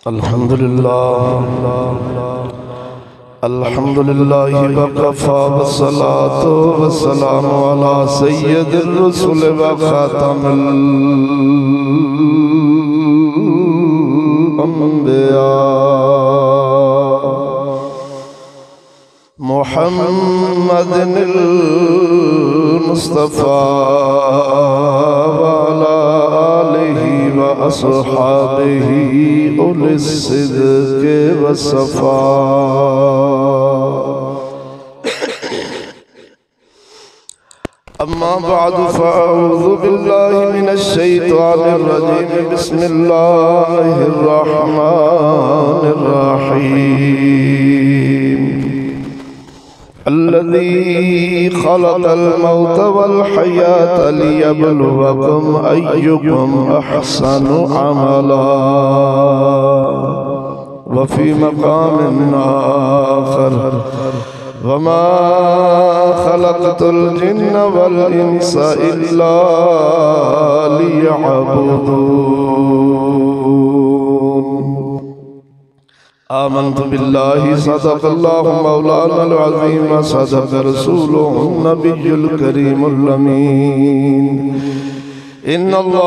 अल्हम्दुलिल्लाह वकफ़ा वस्सलातु वस्सलामु अला सय्यिदिर रुसुल व खातमिल अंबिया मुहम्मदिनिल मुस्तफ़ा व अला आलिहि व अस्हाबिहि उलिस सिद्क़ि व सफ़ा। अम्मा बअदु फ़अऊज़ु बिल्लाहि मिनश शैतानिर रजीम। बिस्मिल्लाहिर रहमानिर रहीम। अल्लज़ी खलक़ल मौत वल हयात लियब्लुवकुम अय्युकुम अहसनु अमला। व फ़ी मक़ामिन आख़र वमा खलक़तुल जिन्न वल इंसा इल्ला लियअबुदून। आमन्तु बिल्लाहि सदक़ल्लाहु मौलानल अज़ीम व सदक़ रसूलुहुन नबियुल करीमुल अमीन। इन्नल्लाहा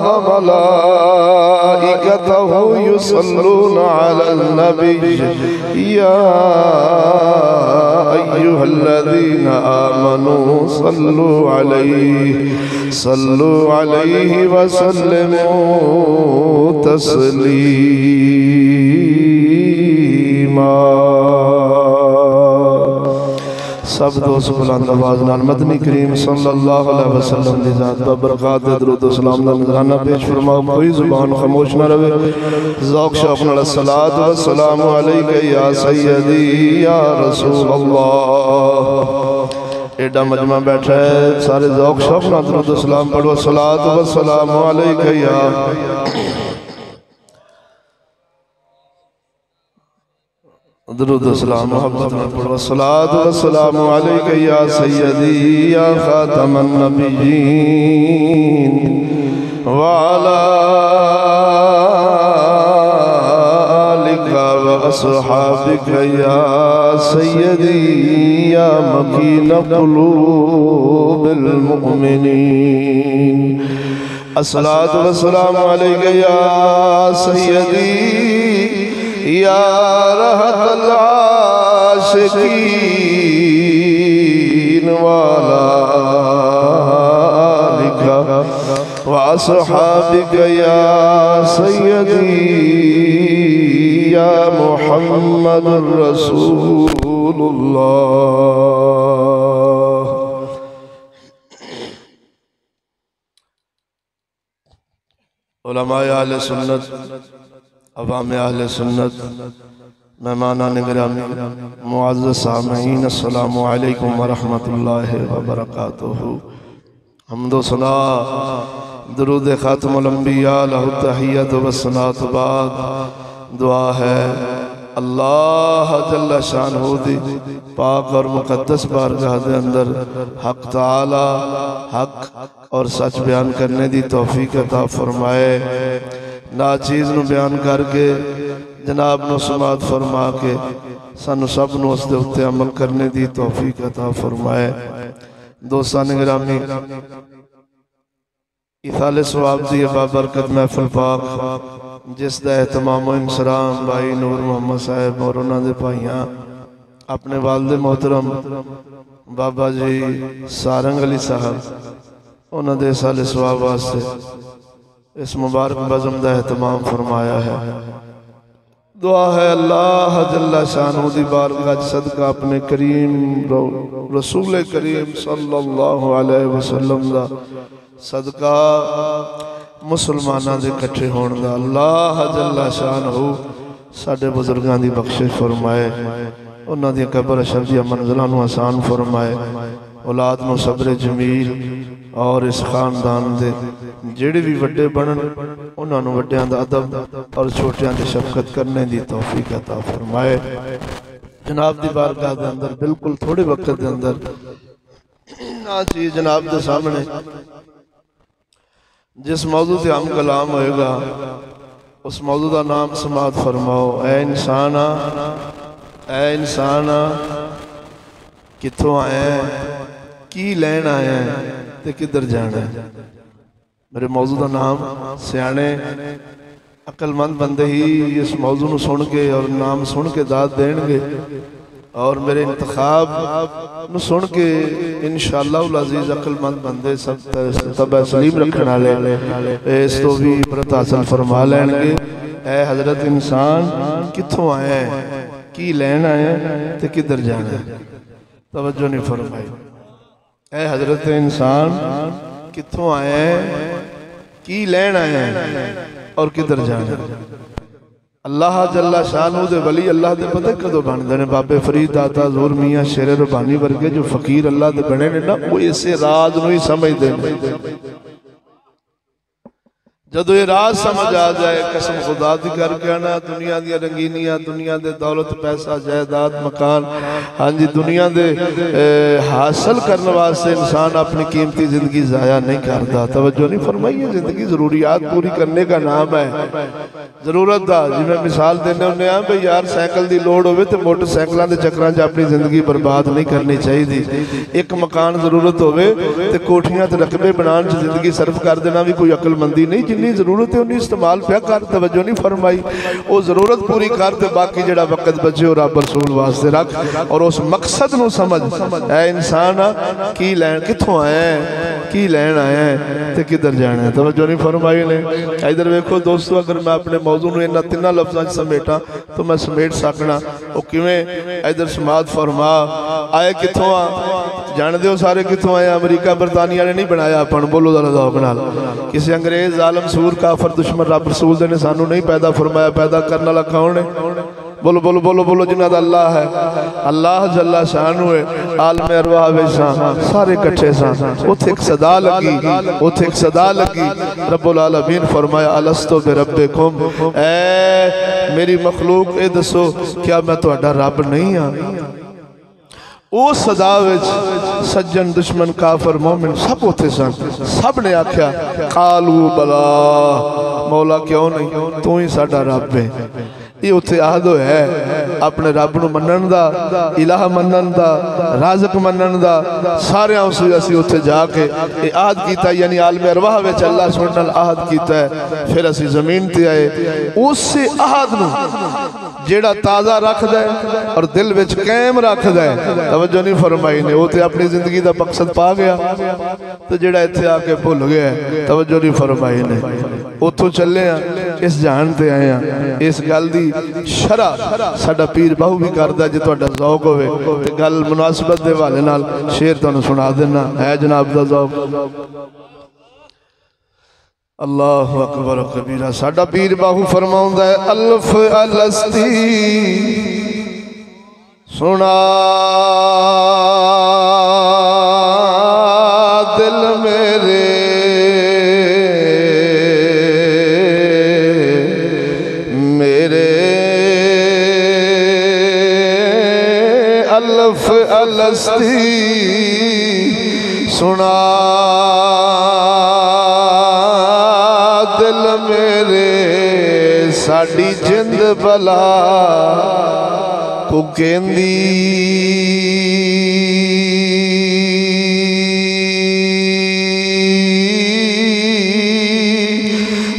व मलाइकतहु युसल्लूना अलन नबी या अय्युहल्लज़ीना आमनू सल्लू अलैहि व सल्लिमू तस्लीमा। सब दोस्त बुलंद आवाज़ नाल मदनी करीम सल्लल्लाहु अलैहि वसल्लम दी ज़ात पर बरक़ात दरूद व सलाम दा नज़राना पेश फरमाओ। कोई ज़ुबान खामोश न रहे। ज़ौक़ शौक़ नाल सलात व सलाम अलैका या सय्यदी या रसूल अल्लाह। एडा मजमा बैठा है, सारे ज़ौक़ शौक़ नाल दरूद व सलाम पढ़ो। सलात व सलाम अलैका या दरूद सलाम मोहब्बत में पढ़ो। सलात व सलाम अलैका या सय्यदी या खातमन नबिय्यीन व अला आलिका व अस्हाबिका या सय्यदी या मकीन क़ुलूबिल मुमिनीन। अस्सलातु व सलाम अलैका या सय्यदी या रहतल आशिकीन व अला आलिका व अस्हाबिका या सय्यदी या मुहम्मदुर रसूलुल्लाह। उलमाए अहले सुन्नत, अवाम अहले सुन्नत, मेहमानान गिरामी, मुअज़्ज़ज़ सामईन, अस्सलामु अलैकुम व रहमतुल्लाहि व बरकातुहू। हम्दो सना दुरूद खातमुल अंबिया लहु तहिय्यतु व सनातु बाद। दुआ है अल्लाह जल्ल शानहू दी पाक और मुक़द्दस बारगाह दे अंदर हक ताला हक और सच बयान करने दी तौफीक अता फरमाए। ना चीज़ नू बयान करके जनाब नू समात फरमा के सानू सब नू उस दे उत्ते अमल करने दी तौफीक अता फरमाए। दोस्तान गिरामी, इसाले सवाब दी बाबरकत महफिल पाक जिस दा एहतमाम व इंसराम भाई नूर मोहम्मद साहब और उन्हां दे भाइयां अपने वालिद मोहतरम बाबा जी सारंग अली साहब उन्हां दे इसाले सवाब वास्ते इस मुबारक बज़म का एहतमाम फरमाया है। दुआ है अल्लाह जल्ला शानहू दी बारगाह सदका अपने करीम रसूल करीम सल्लल्लाहु अलैहि वसल्लम दा सदका मुसलमाना दे इकट्ठे होने दा अल्लाह जल्ला शानहू साडे बुजुर्गां दी बख्शिश फरमाए। उन्हां दी कब्र अशर दी मंज़िलां नूं आसान फरमाए। औलाद नूं सब्र जमील और इस खानदान दे जेड़े भी वड्डे बनन उन्हां नूं वड्डियां दा अदब और छोटियां दी शफकत करने दी तौफीक अता फरमाए। जनाब दी बारगाह दे अंदर बिल्कुल थोड़े वक्त दे अंदर ना चीज जनाब दे सामने जिस मौजू से हम कलाम होएगा उस मौजू का नाम समात फरमाओ। ऐ इंसान कितों आया, की लैन आया ते किधर जाना है। मेरे मौजू का नाम सियाने अकलमंद बंदे ही इस मौजू को सुन के और नाम सुन के दाद देंगे और मेरे इंतखाब सुन के इंशाअल्लाह अजीज अकलमंद बंदे सब तब सलीम रखने वाले इस तो भी इबरत हासिल फरमा लेंगे। ऐ हजरत इंसान कितों आया है, की लैन आया ते किधर जाना है। तवज्जो नहीं फरमाई। ऐ हजरत इंसान कितों आया है, की लैन आया है और किधर जाना है। अल्लाह जल्ला शानू दे वली अल्लाह दे पता कदों बनते हैं। बाबे फरीद दाता ज़ोर मियाँ शेरे रबानी वर्गे जो फकीर अल्लाह दे बने ने ना, वो इसे राज नूं ही समझते हैं। जदों ये राज समझ आ जाए, कसम खुदा दी करके आना, दुनिया दी रंगीनियां, दुनिया दे दौलत पैसा जायदाद मकान, हाँ जी दुनिया दे हासिल करने वास्ते इंसान अपनी कीमती जिंदगी जाया नहीं करता। तवज्जो नहीं फरमाई। जिंदगी जरूरियात पूरी करने का नाम है, जरूरत का। जिवें मिसाल देने होंगे भाई यार साइकिल की लोड़ हो तो मोटरसाइकिलों के चक्कर च अपनी जिंदगी बर्बाद नहीं करनी चाहिए। एक मकान जरूरत हो तो कोठियां ते रकबे बनाने जिंदगी सर्फ कर देना भी कोई अकलमंदी नहीं। जिन्नी जरूरत है उन्नी इस्तेमाल पिया कर। तवज्जो नहीं फरमाई। वो जरूरत पूरी कर ते बाकी जेड़ा वक्त बचे वो रब रसूल वास्ते रख और उस मकसद नूं समझ। ऐ इंसान की लैन कित्थों आया है, की लैन आया है ते किधर जाना है। तवज्जो नहीं फरमाई ने। इधर वेखो दोस्तों, अगर मैं अपने मौजू में इन्हां तिन्हां लफ्ज़ां च समेटा तो मैं समेट सकना। वो किवें इधर समात फरमा। आए कित्थों आ, जानदे हो सारे कित्थों आए। अमरीका बरतानिया ने नहीं बनाया अपन, बोलो जरा ज़ौक़ नाल। किसी अंग्रेज ज़ालिम सूर काफर दुश्मन रब रसूल ने सानू नहीं पैदा फरमाया। पैदा करने वाला कौन है? बोलो बोलो बोलो बोलो, जिन्हां दा अल्लाह है। अल्लाह जल्ला शानू है। आलम अरवाह विच सारे इकट्ठे सन। उत्थे एक सदा लगी, उत्थे एक सदा लगी। रब्बुल आलमीन फरमाया अलस्तु बिरब्बिकुम, ऐ मेरी मखलूक ए दसो क्या मैं तुहाडा रब नहीं हाँ। उस सदा विच सज्जन दुश्मन काफर मोमिन सब उत्थे सन। सब ने आख्या कालू बला, मौला क्यों नहीं, तू ही साडा रब है। ये उत्थे आहद है अपने रब नूं मनण दा, इलाह मनण दा, राज़िक मनण दा। सारे असीं उत्थे जाके ये आहद कीता, यानी आलम अरवाह विच अल्लाह सुनण नाल आहद कीता है। फिर असीं ज़मीन ते आए। उस आहद नूं जेड़ा ताज़ा रखदा है और दिल विच कायम रखदा है। तवज्जो नहीं फरमाई ने। वो तो अपनी जिंदगी का मकसद पा गया तो जेड़ा इत्थे आके भुल गया है। तवज्जो नहीं फरमाई ने। उतों चले इस जहान ते आए हैं। इस गल दी शरह साडा पीर बाहू भी करदा। जे तुहाडा ज़ौक़ होवे ते गल मुनासिबत दे हवाले नाल शेर तुहानूं सुना देना है जनाब दा ज़ौक़। अल्लाहु अकबर कबीरा। साडा पीर बाहू फरमाउंदा है अल्फ अलस्ती सुना दिल मेरे, मेरे अल्फ अलस्ती सुना दिल मेरे, साडी जिंद भला को कहंदी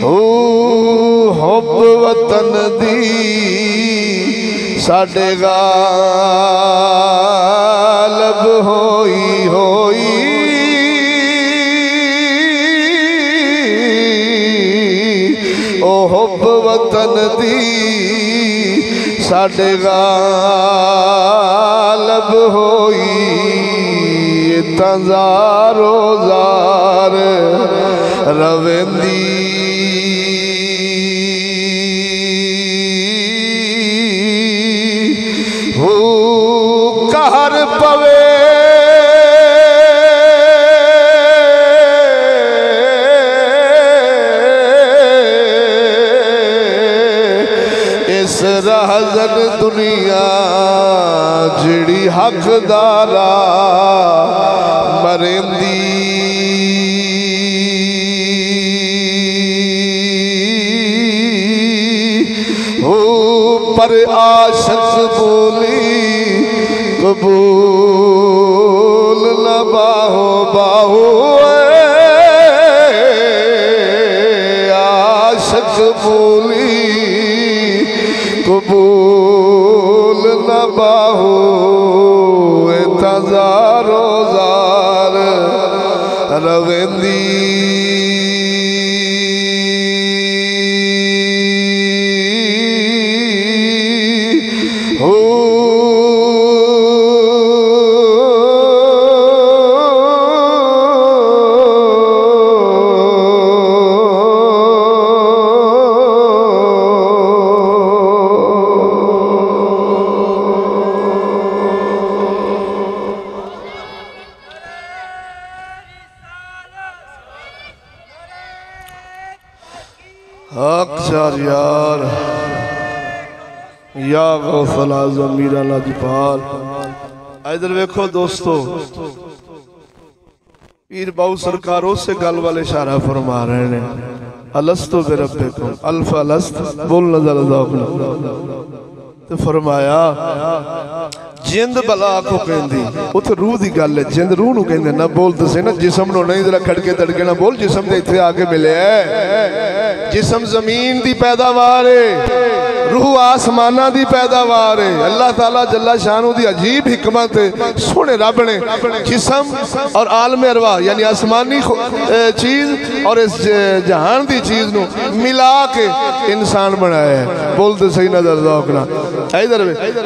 ओ हुब वतन दी साडे गालब होई होई। ओ हुब वतन दी साडे गालब होई। तज़ारो ज़ार रवेंदी हो कहर पवे रहज़न दुनिया जिड़ी हकदारा मरेंदी। हो पर आशिक बोली कबूल न बाहो बाहो आशिक बोली कबूल न बाहो तजारो जार रवेंदी हो अक्सर यार या गौसल आज़म मीरा लाजपाल। इधर देखो दोस्तों, पीर बाऊ सरकार उससे गल वाले इशारा फरमा रहे हैं, अलस्तु बिरब्बिकुम अल्फ अलस्त बोल नजर तो फरमाया जिंद बला को कहंदी उथे रूह दी गल है, जिंद रूह नूं कहंदे ना बोल दसे ना जिस्म नूं नहीं जरा खड़के तड़के ना बोल, जिस्म ते इत्थे आके मिले है। जिस्म जमीन दी पैदावार है, रूह आसमाना दी पैदावार है। अल्लाह ताला जल्ला शानू दी अजीब हिकमत है। सोने रब ने जिस्म और आलम अरवाह यानी आसमानी चीज और इस जहान दी चीज नूं मिला के इंसान बनाया है। बोलते सही नजर रखना। इधर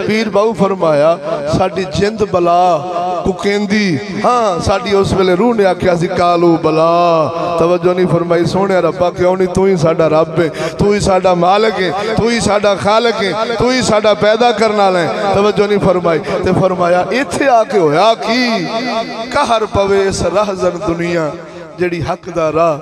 पीर बाऊ फरमाया साडी जिंद बला को कहंदी, हाँ साडी उस वेले रूह ने आख्या सी कालू बला। तवज्जो नहीं फरमाई सोने रब्बा क्यों नहीं, तू ही साडा रब है, तू ही साडा मालिक है, तू ही साडा खालिक है, तू ही साडा पैदा करने वाला है। तवज्जो नहीं फरमाई ते फरमाया इत्थे आके होया की कहर पवे इस रहजन दुनिया जड़ी हक दा राह।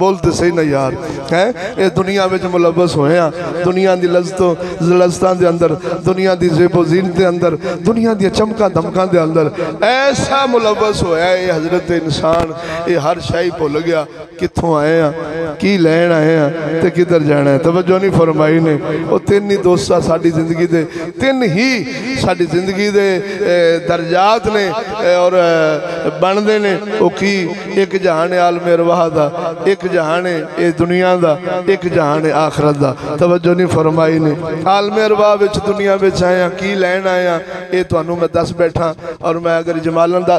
बोलते सही ना यार है, ये दुनिया में मुलव्वस होए हैं, दुनिया दी लज़्ज़तां दे अंदर, दुनिया दी ज़ेबो ज़ीनत दे अंदर, दुनिया दी चमका दमका दे अंदर ऐसा मुलव्वस होया है ये हजरत इंसान, ये हर शाही भुल गया कित्थों आए हैं, की लैन आए हैं ते किधर जाना है। तवज्जो नहीं फरमाई ने। वो तीन ही दोस्त साडी जिंदगी दे, तीन ही साडी जिंदगी दे दर्जात ने और बनते ने। वो की एक जहान आलम अरवाह दा, एक जहान है ये दुनिया दा, एक जहान है आखरत दा। तवज्जो नहीं फरमाई ने। आलम अरवाह विच दुनिया विच आया की लैन आया ये तुहानू मैं दस बैठा और मैं अगर जमालन दा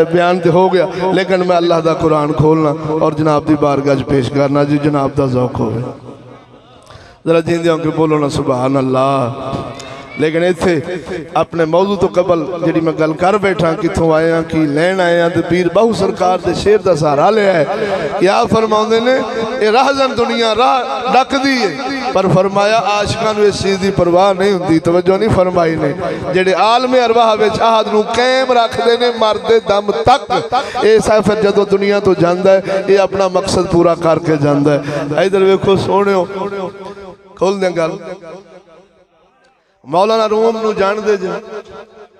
बयान तो हो गया, लेकिन मैं अल्लाह दा कुरान खोलना और जनाब दी बारगाह पेश करना जी जनाब दा ज़ौक़ होवे। जरा जींदे होके बोलो ना सुभान अल्लाह। लेकिन इत्थे अपने मौजू तो कबल जी मैं गल कर बैठा कितों आए हैं की लैन आए हैं, तो पीर बाहू सरकार के शेर का सहारा लिया है। क्या फरमाते ने ये राहजन दुनिया राह डकदी है, पर फरमाया आशिकां नूं इस चीज़ की परवाह नहीं होती। तवज्जो नहीं फरमाई ने। जेडे आलम अरवाह विच आहद नूं कायम रखते ने मरदे दम तक, ये फिर जदों दुनिया तो जांदा है ये अपना मकसद पूरा करके जांदा है। इधर वेखो सोहणिओ खोल दें गल। मौलाना रूम नूं जानदे जे?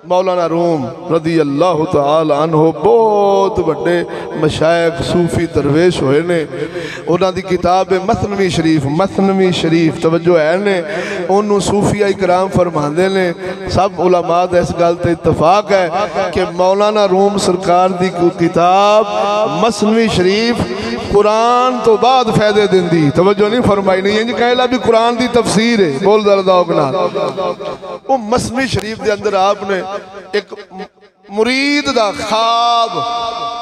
मौलाना रूम रदी अल्लाह तआला अन्हु बहुत बड़े मशाइख सूफी दरवेश होए ने। उन्हां दी किताब है मसनवी शरीफ, मसनवी शरीफ तवज्जो है ने। उन्होंने सूफिया इकराम फरमाते ने, सब उलमा दा इस गल ते इत्तफाक है कि मौलाना रूम सरकार दी किताब मसनवी शरीफ कुरान तो बाद फायदे देंदी। तवज्जो नहीं फरमाई नहीं, इंज कहला भी कुरान दी तफसीर है। बोल दर्दौक नाल। वो मसनवी शरीफ दे अंदर आपने एक मुरीद दा ख्वाब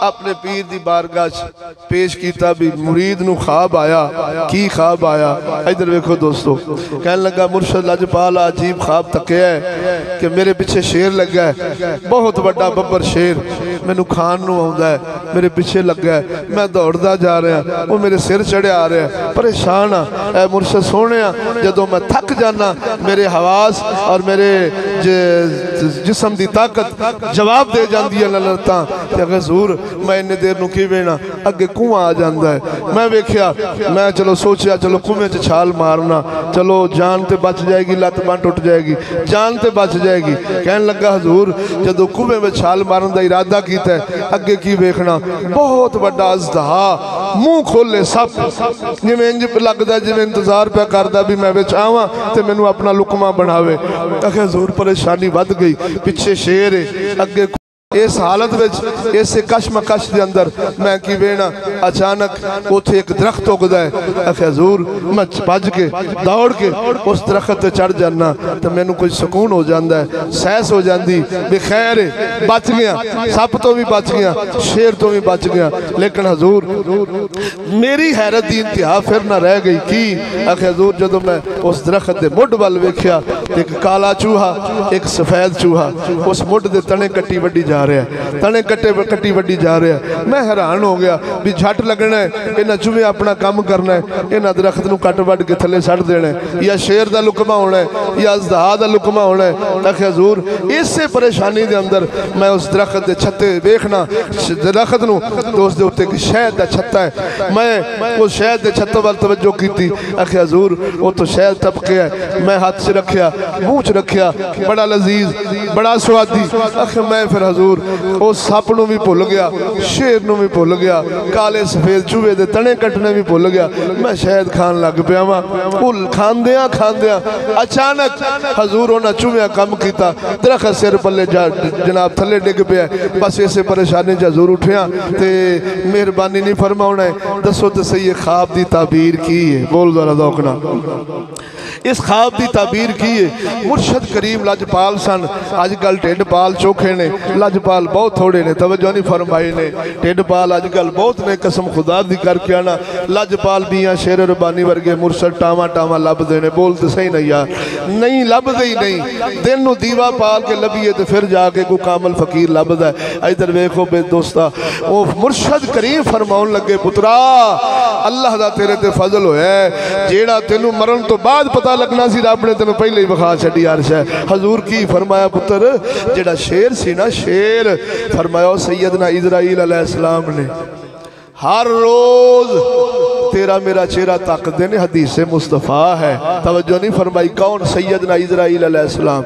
अपने पीर दी बारगाह पेश किया भी मुरीद नू ख्वाब आया। की ख्वाब आया? इधर देखो दोस्तों, कहने लगा मुर्शद लजपाल अजीब ख्वाब तकिया है कि मेरे पीछे शेर लगा है, बहुत बड़ा बब्बर शेर मैनू खान नू आउंदा है, मेरे पीछे लगा है, मैं दौड़दा जा रहा, वो मेरे सिर चढ़िया आ रहा, परेशान आ। मुर्शद सोने जदों मैं थक जाना मेरे हवास और मेरे जिस्म की ताकत जवाब दे जाती है ललता हजूर मैं इन्नी देर नूं किवें ना अगे कुआं आ जाता है। मैं वेख्या, मैं चलो सोचा चलो कुएं च छाल मारना, चलो जान तो बच जाएगी, लत्त बांह टुट जाएगी, जान तो बच जाएगी। कहने लगा हजूर जदों कुएं में छाल मारन का इरादा किया अगे की वेखना बहुत बड़ा अजदहा मुंह खोले सप जिवें इंज लगदा जिवें इंतजार पे करदा भी मैं विच आवां ते मैनू अपना लुकमा बनावे। आखे हजूर परेशानी वध गई पिछे शेर है अगे इस हालत में इस कशमकश के अंदर मैं कि वेना अचानक उथे एक दरख्त उगदा है। आखे हजूर मैं भज के दौड़ के उस दरख्त ते चढ़ जाना तो मैनू कुछ सुकून हो जाता है सहस हो जाती भी खैर बच गया सप तो भी बच गया शेर तो भी बच गया। लेकिन हजूर मेरी हैरत की इंतहा फिर ना रह गई की आखे हजूर जो मैं उस दरख्त के मुढ़ वाल वेख्या एक काला चूहा एक सफेद चूहा उस मुढ़ के तने कट्टी वड्डी जा रहा है तने कट्टी वड्डी जा रहा है। मैं हैरान हो गया भी झट लगना है इन्हें चूहे अपना काम करना है इन्हें दरख्त को कट वड के थले सट देना है या शेर का लुकमा होना है या अजदहा का लुकमा होना है। आखे हजूर इसे परेशानी के अंदर मैं उस दरख्त के छत्ते वेखना दरख्त नूं तो उसके उत्ते एक शहद का छत्ता है मैं उस शहद के छत्ते वाल तवज्जो की। आखे हजूर वो तो शहद टपके है मैं हाथ से रखिया मुँह च रखिया बड़ा लजीज बड़ा स्वादी। आखे मैं फिर हजूर उस सप नूं भी भुल गया शेर नूं भी भुल गया काले सफेद चूहे दे तने कटने भी भुल गया मैं शहद खान लग पिया वा। भुल खांदिया खांदिया अचानक हजूर उन्हें चूहिया कम किया दरख्त सिर पल्ले जनाब थले डिग पिया। बस इसे परेशानी च हजूर उठिया ते मेहरबानी नहीं फरमाउना है दसो तो सही है ख्वाब की ताबीर की है बोल जरा दौकना इस ख्वाब की ताबीर की है। मुर्शद करीम लजपाल सन अजकल ढिडपाल चोखे ने लजपाल बहुत थोड़े ने तवज्जो नहीं फरमाई ने ढिडपाल अजकल बहुत ने कसम खुदा दी करके आना लजपाल बिया शेर रबानी वर्गे मुर्शद टावा टावा लभदे ने बोल तो सही नहीं यार नहीं लभदे ही नहीं दिन नूं दीवा पाल के लभीए तो फिर जाके कोई कामल फकीर लभदा है। इधर वेखो बे दोस्ता वो मुर्शद करीम फरमाउन लगे पुत्रा अल्लाह दा तेरे ते फजल होया जेड़ा तेनू मरण तो बाद पता लगना सी रब ने तेन पहले ही विखा छड़ी अर्श है। हजूर की फरमाया पुत्र जेड़ा शेर सी ना शेर फरमाया सैयदना इजराइल अलैहिस्सलाम ने हर रोज तेरा मेरा चेहरा तकते ने हदीस मुस्तफ़ा है तवज्जो नहीं फरमाई कौन सैयदना इजराइल अलैहिस्सलाम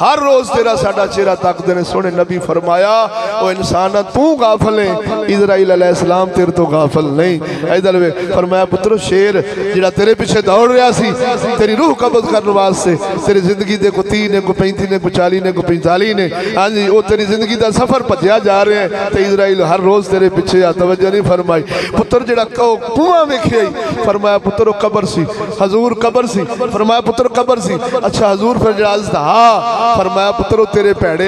हर रोज तेरा साडा चेहरा तकते ने। सोने नबी फरमाया ओ इंसान तू गाफल है इजराइल अलैहिस्सलाम तेरे तो गाफल नहीं। इधर वे फरमाया पुत्र शेर जेड़ा तेरे पीछे दौड़ रहा सी तेरी रूह कब्ज करने वास्ते तेरी जिंदगी दे को 30 ने को 35 ने को 40 ने को 45 ने हाँ जी वो तेरी जिंदगी का सफर भजया जा रहे हैं तो इजराइल हर रोज तेरे पीछे आ। तवज्जो नहीं फरमाई पुत्र जेड़ा कुआं वेखिया फरमाया पुत्र कबर सी हजूर कबर सी फरमाया पुत्र कबर सी। अच्छा हजूर फिर जेड़ा अजदहा फरमाया पुत्र तेरे भैड़े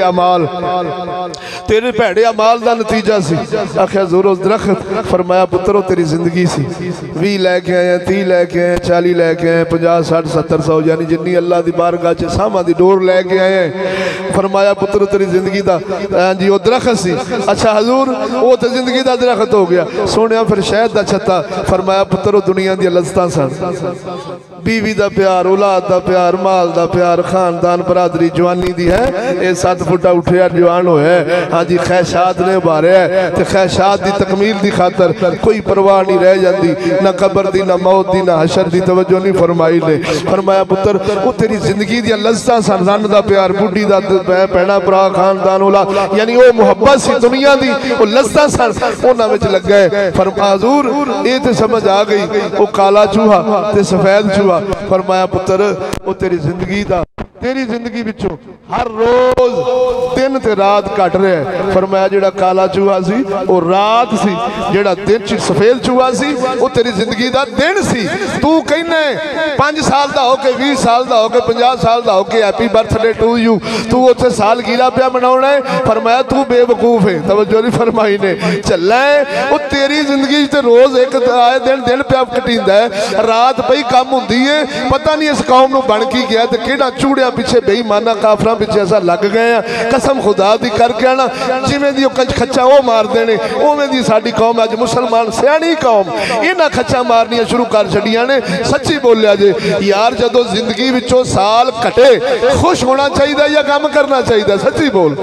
अमाल का नतीजा सी। आखिया हजूर उस दरख्त फरमाया पुत्र तेरी जिंदगी सी 20 लैके आए 30 लैके आए 40 लैके आए 50 60 70 100 यानी जिन्नी अल्लाह की बारगाह च सामा की डोर लैके आए फरमाया पुत्र तेरी जिंदगी का हाँ जी वो दरख्त सी। अच्छा हजूर वो तो जिंदगी का दरख्त हो गया सोने फिर शहद का छत्ता फरमाया पुत्र दुनिया दी लज़्ज़तां सन बीवी का प्यार औलाद का प्यार माल का प्यार खानदान बरादरी जवानी दी है ये 7 फुटा उठिया जवान होया हाँ जी ख्वाहिशात ने उभारे तो ख्वाहिशात की तकमील की खातर कोई परवाह नहीं रह जाती ना कबर दी ना मौत दी ना हशर की तवज्जो नहीं फरमाई ने। फरमाया पुत्र वो तेरी जिंदगी दी लज़्ज़तां सन रन का प्यार बुढ़ी का भैणा भरा खानदान औलाद यानी वो मुहब्बत सी दुनिया की वो लज़्ज़तां सन उन्हां विच लगा है। फरमाया हजूर ये तो समझ आ गई वो काला चूहा ते सफेद चूहा फरमाया पुत्र वो तेरी जिंदगी विचों हर रोज दिन ते रात कट रहा है। फरमाया जेड़ा काला चूहा सी वो रात सी जेड़ा दिन सफेद चूहा सी वो तेरी जिंदगी दा दिन सी। तू कहना 5 साल दा होके 20 साल दा होके 50 साल दा होके हैप्पी बर्थडे टू यू तू उत्थे साल गिला पिया मनाउणा है। फरमाया तू बेवकूफ है तवज्जो नहीं फरमाई ने चला वो तेरी जिंदगी ते रोज एक आए दिन पिया कटींदा है रात पई कम हुंदी है पता नहीं इस कौम नूं बन की गया ते किहड़ा चूड़िया पिछे बेईमाना काफरां पिछे असां लग गए हैं। कसम खुदा दी करके आना जिवें दी खच्चा वो मारदे ने उवें दी साडी कौम अज मुसलमान सियाणी कौम इन्हां खच्चा मारनियां शुरू कर छड़ियां ने। सच्ची बोलिया जे यार जदों जिंदगी विचों साल कटे खुश होना चाहिए या गम करना चाहिए सच्ची बोल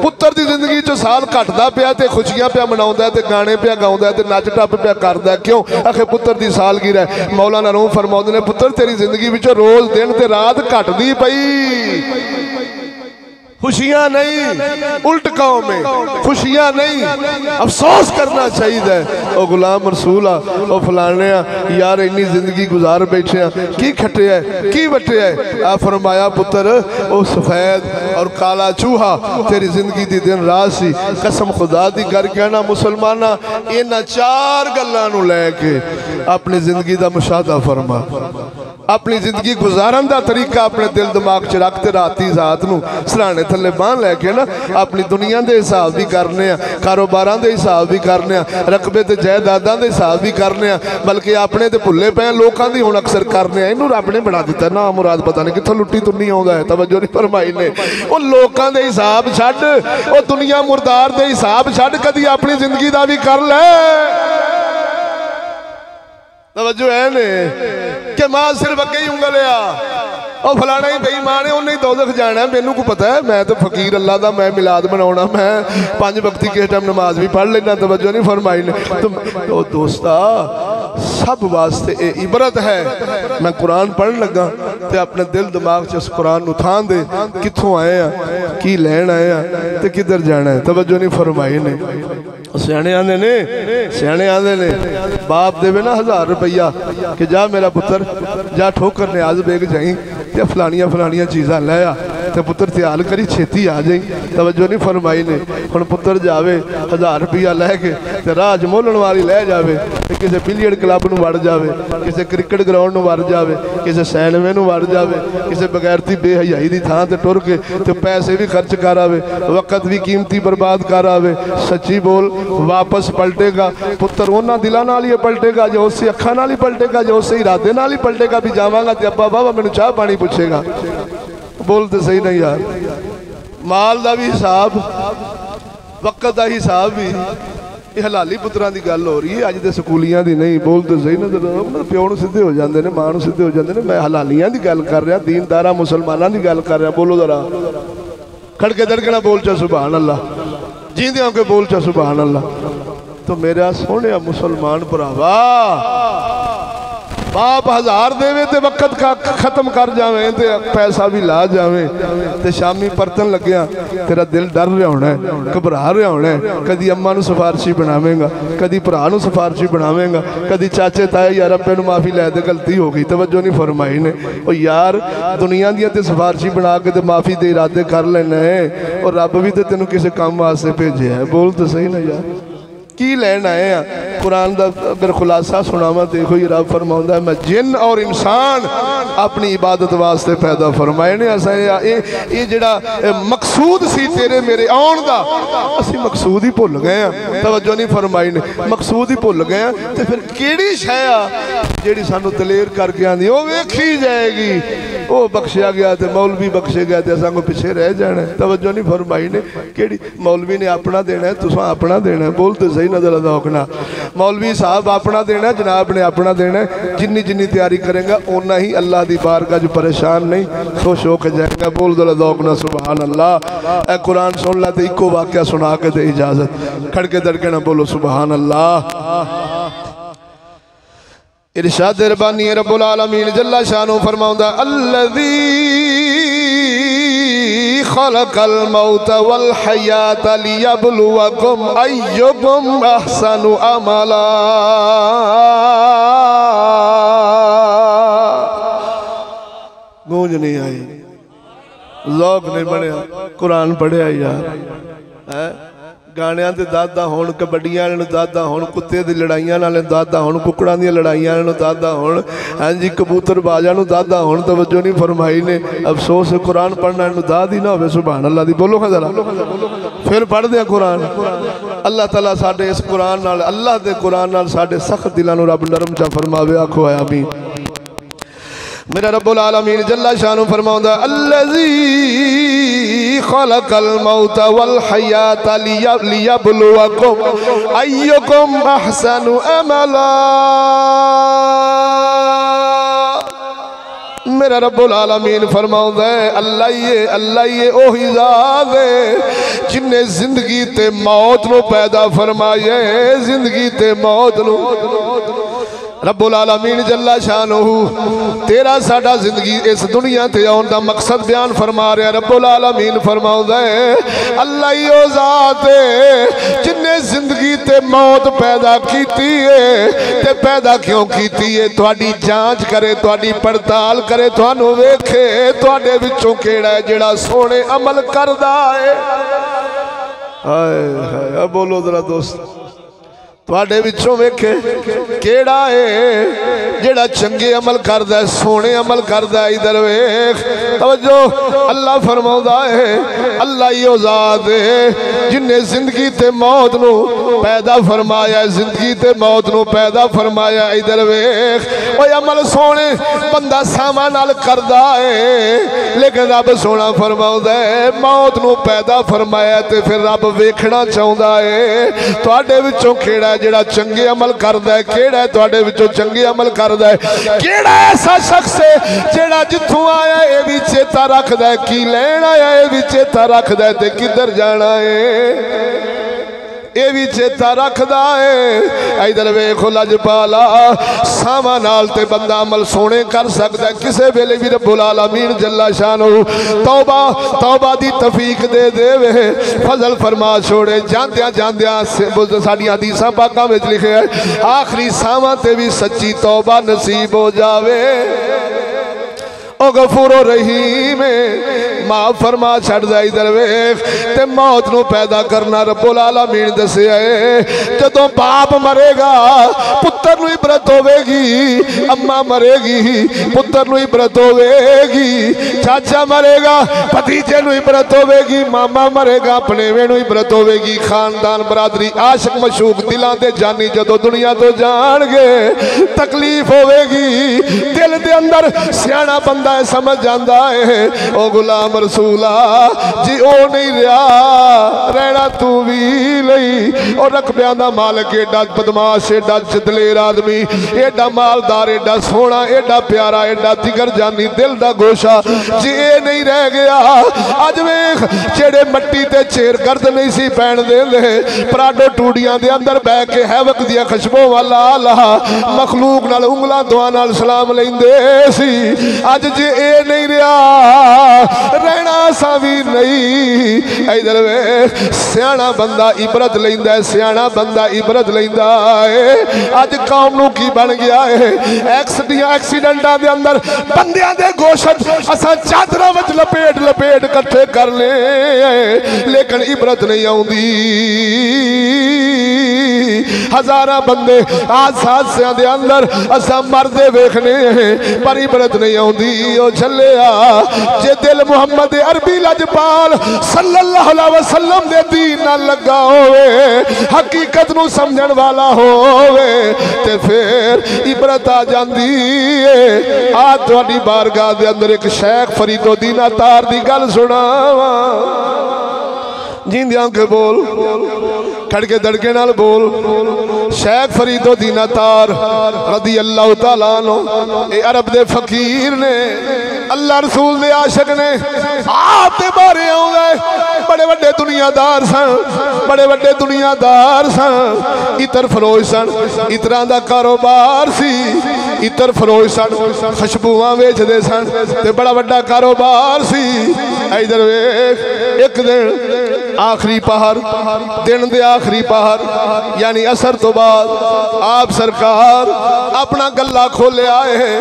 पुत्र दी जिंदगी चो साल घटदा पिया ते खुशियां पिया मनाउंदा ते गाने पिया गाउंदा ते नच टप पिया करदा क्यों आखे पुत्र दी सालगिरह मौलाना रूह फरमाउंदे ने पुत्र तेरी जिंदगी विचों रोज दिन ते रात घटदी पई खुशियां नहीं, उल्ट कौम में खुशियां नहीं, अफसोस करना चाहिए। ओ गुलाम रसूल आ, ओ फलाने यार इन्नी जिंदगी गुजार बैठे की खटिया की वटिया। आ फरमाया पुत्र ओ सफेद और काला चूहा तेरी जिंदगी दी दिन रात सी। कसम खुदा दी कर कहना मुसलमाना इन्हां चार गल्लां नूं लैके अपनी जिंदगी दा मुशाहदा फरमा। अपनी जिंदगी गुजारन का तरीका अपने दिल दिमाग च रखते राती रात नूं सराहने थले बांह लैके ना अपनी दुनिया के हिसाब भी करने, कारोबार के हिसाब भी करने, रकबे ते जायदादां के हिसाब भी करने, बल्कि अपने तो भुले पे लोगों की हुण अक्सर करने। इनू रब ने बना दिता ना मुराद पता नहीं कितों लुट्टी तुन्नी आउंदा है। तवज्जो नहीं फरमाई ने। वो लोगों के हिसाब छड्ड, वो दुनिया मुर्दार के हिसाब छड्ड, कदी अपनी जिंदगी का भी कर ले। तवज्जो है ने कि मां सिर्फ अगे ही उंगलिया और फलाना ही बेईमान है उन्हें दोज़ख जाना है। मैनू को पता है, मैं तो फकीर अल्लाह दा, मैं मिलाद बनाना, मैं 5 वक्ती किस टाइम नमाज भी पढ़ लेना। तवज्जो नहीं फरमाई ने। तो दोस्ता सब वास्ते ये इबरत है। मैं कुरान पढ़न लगा तो अपने दिल दिमाग च उस कुरान नूं थां दे, कित्थों आए हैं, की लैन आए हैं, तो किधर जाना है। तवज्जो नहीं फरमाई ने। सियाने आंदे ने, सियाने आंदे ने बाप देवे ना 1000 रुपया कि जा मेरा पुत्र जा ठोकर न्याज बेग जाई ते फलानिया फलानिया चीज़ां लै आ ते पुत्र तैयार करी छेती आ जाई। तवज्जो नहीं फरमाई ने। हुण पुत्र जावे 1000 रुपया लैके ते राह च मोलण वाली लै जावे ते किसी बिलियर्ड क्लब नूं वड़ जावे, किसी क्रिकेट ग्राउंड नूं वड़ जावे, किसी सैनवे नूं वड़ जावे, किसी बगैरती बेहयाई दी थां ते टुर के ते पैसे भी खर्च कर आवे, वक्त भी कीमती बर्बाद कर आवे। सच्ची बोल वापस पलटेगा पुत्र उन्हां दिलां नाल ही पलटेगा जो उस अखां नाल ही पलटेगा, जो उस इरादे नाल ही पलटेगा भी जावांगा ते अब्बा बाबा मैनूं चाह पानी पूछेगा। बोल तो सही नहीं यार। माल का भी हिसाब, वक्त का हिसाब भी, ये हलाली पुत्रां की गल हो रही है, अज दे स्कूलियां की नहीं। बोल तो सही ना। प्यो नूं सीधे हो जाते हैं, मां नूं सीधे हो जाते हैं। मैं हलालियां की गल कर रहा, दीनदारा मुसलमानों की गल कर रहा। बोलो जरा खड़के दड़कना बोल चा सुभान अल्लाह, जींदे होके बोल चा सुभान अल्लाह। तो मेरा सोहणिया मुसलमान भरावा, बाप 1000 देवे ते वक्त का खत्म कर जावे ते पैसा भी ला जावे ते शामी परतन लग्या तेरा दिल डर रहा होना है, घबरा रहा होना है। कदी अम्मा नूं सिफारशी बनावेगा, कदी भरा नूं सिफारशी बनावेगा, कदी चाचे ताए यार अब्बे नूं माफ़ी लै दे गलती हो गई। तवज्जो नहीं फरमाई ने। और यार दुनिया दियां ते सिफारशी बना के ते माफ़ी दे इरादे कर लेना है, और रब भी तो तेनों किसी काम वास्ते भेजे है। बोल तो सही ना यार, की लैन आए हैं। कुरान का अगर खुलासा सुनावा देखो ये रब फरमाउंदा है मैं जिन और इंसान अपनी इबादत वास्ते पैदा फरमाए ने। असा ये जिहड़ा मकसूद सी तेरे मेरे आउण दा असी मकसूद ही भुल गए हैं। तवज्जो नहीं फरमाई ने, मकसूद ही भुल गए हैं। तो फिर केड़ी शै आ जिहड़ी सानू दलेर करके आंदी ओ वेखी जाएगी, ओ बख्शिया गया तो मौलवी बख्शे गया तो असा को पिछे रह जाना। तवज्जो नहीं फरमाई ने। केड़ी मौलवी ने अपना देना है, तुसां अपना देना है। बोल तो सही नजर अदा। मौलवी साहब अपना देना है, जनाब ने अपना देना है। जिन्नी जिन्नी तैयारी करेंगे उन्ना ही अल्लाह की बारगाह जो परेशान नहीं खुश होकर जाएगा। बोल दो दौकना सुभान अल्लाह। ए कुरान सुन ला तो इको वाक्या सुना के दे इजाजत, खड़के दड़के ना बोलो सुभान अल्लाह। इरशाद रब्बानी रब्बुल आलमीन जल्ला शानो फरमाउंदा अल्लज़ी खलक़ल मौत वल हयात लियब्लुवकुम अय्युकुम अहसनु अमला। गूंज नहीं आई, ज़ौक़ नहीं बनया, कुरान पढ़िया यार है। गाणियां ते दादा होण, कबड्डियां वाले दादा होण, कुत्ते दी लड़ाइयां नाले दादा होण, कुकड़ां दी लड़ाइयां नाले दादा होण, हां जी कबूतरबाजां नूं दादा होण। तवज्जो नहीं फरमाई ने। अफसोस कुरान पढ़ना इन्हूं दाद ही ना होवे। सुभान अल्लाह दी बोलो हां जरा। फिर पढ़दे आ कुरान। अल्लाह ताला साडे इस कुरान नाल, अल्लाह दे कुरान नाल साडे सख्त दिलां नूं रब नरम चा फरमावे। आखो आमीन। मेरा रब्बुल आलमीन जल्ला शानु फरमाउंदा अल्लज़ी खलक़ल मौत वल हयात लियब्लुवकुम अय्युकुम अहसनु अमला। मेरा रब्बुल आलमीन फरमाउंदा है अल्लाह ये ओही ज़ात है जिन्हें जिंदगी ते मौत नूं पैदा फरमाया है। जिंदगी ते मौत नूं रब्बुल आलमीन जल्ला शानहू तेरा साडा जिंदगी इस दुनिया ते आउण दा मकसद बयान फरमा रहा। रब्बुल आलमीन फरमाउंदा है अल्लाह ही ओ ज़ात है जिन्ने जिंदगी ते मौत पैदा कीती है ते पैदा क्यों कीती है तुहाडी जांच करे तुहाडी पड़ताल करे तुहानू वेखे तुहाडे विचों केड़ा है जेड़ा सोने अमल करदा है। हाय हाय बोलो जरा दोस्त तुहाडे विचों वेखे केड़ा है जेड़ा चंगे अमल करदा है सोने अमल करदा है। इधर वेख तवज्जो अल्लाह फरमाउंदा है अल्लाह ही ओ ज़ात है जिन्ने जिंदगी ते मौत नू पैदा फरमाया जिंदगी ते मौत नू पैदा फरमाया। इधर वेख ओए अमल सोने बंदा सामा नाल करदा है लेकिन रब सोना फरमाउंदा है मौत नू पैदा फरमाया ते फिर रब वेखना चाहुंदा है तुहाडे विचों केड़ा जेड़ा चंगे अमल करदा है केड़ा है तुहाडे विचों चंगे अमल करदा है केड़ा ऐसा शख्स है जेड़ा जिथों आया ये भी चेता रखदा है की लैण आया ये भी चेता रखदा है ते किधर जाना है ये भी चेता रखदा है। इधर वेख लजपाला सावा नाल ते बंदा अमल सोने कर सकदा है किसे वेले भी रब्बुल आलमीन जल्ला शानहू तौबा तौबा दी तौफीक दे देवे फजल फरमा छोड़े जांदियां जांदियां साडियां हदीसां पाकां विच लिखे है आखिरी सावा ते भी सच्ची तौबा नसीब हो जावे ओ गफूरो रहीम माफ फरमा छड़ दे। इधर वेख ते मौत नू पैदा करना रब्बुल आलमीन दस्सिया है जदों बाप मरेगा पुत्र नू इबरत होवेगी अम्मा मरेगी पुत्र नू इबरत होवेगी चाचा मरेगा भतीजे नू इबरत होवेगी मामा मरेगा अपनेवे नू इबरत होवेगी खानदान बरादरी आशिक मशूक दिलां दे जानी जदों दुनिया तो जाणगे तकलीफ होवेगी दिल दे अंदर सियाणा बंदा समझ जाता है ओ गुलाम रसूला जी ओ नहीं रहा रहना तू भी नहीं। और रकबियां दा मालिक एडा बदमाश एडा दलेर आदमी एडा मालदार एडा सोहना एडा प्यारा एडा जिगर जानी दिल दा गोशा जी ए नहीं रह गया। अज वेख जेड़े मट्टी ते चेर गर्द नहीं सी पैण देंदे पराडो टूड़ियां दे अंदर बह के हैवक दियां खुशबू वाला आला मखलूक नाल उंगलां दुआ नाल सलाम लैंदे सी अज जे ए नहीं रहा रहना सा भी नहीं। इधर वेख सियाणा बंदा इबरत लैंदा है सियाणा बंदा इबरत लैंदा है। अज कौम नू की बन गया है एक्सीडेंटां दे अंदर बंदियां दे गोशत असां चादरां विच लपेट लपेट इकट्ठे कर ले लेकिन इबरत नहीं आउंदी। हजारां बंदे हादसियां दे अंदर असां मरदे वेखने पर इबरत नहीं आउंदी। ओ चलिया जे दिल मुहम्मद अरबी लजपाल सल्लल्लाहु अलैहि वसल्लम दे दीन नाल लगा होवे हकीकत नू समझण वाला होवे ते फिर इबरत आ जांदी है। आ तुहाडी बारगाह दे अंदर एक शेख फरीदुद्दीन अतार दी गल सुनावा जिंदियां के बोल खड़के दड़के नाल बोल शेख फरीदुद्दीन अतार रदी अल्लाह तआला अन्हु ए अरब दे फकीर ने अल्लाह रसूल दे आशिक ने आप दे बारे आउंदा बड़े बड़े दुनियादार सन बड़े बड़े दुनियादार सन इतर फरोश सन इतरां दा कारोबार सी इतर फरोश सन खुशबूआं बेचदे सन ते बड़ा बड़ा कारोबार सी। इधर वेख एक दिन आखिरी पहर दिन दे आखिरी पहर यानी असर तो बाद आप सरकार अपना गला खोले आए हैं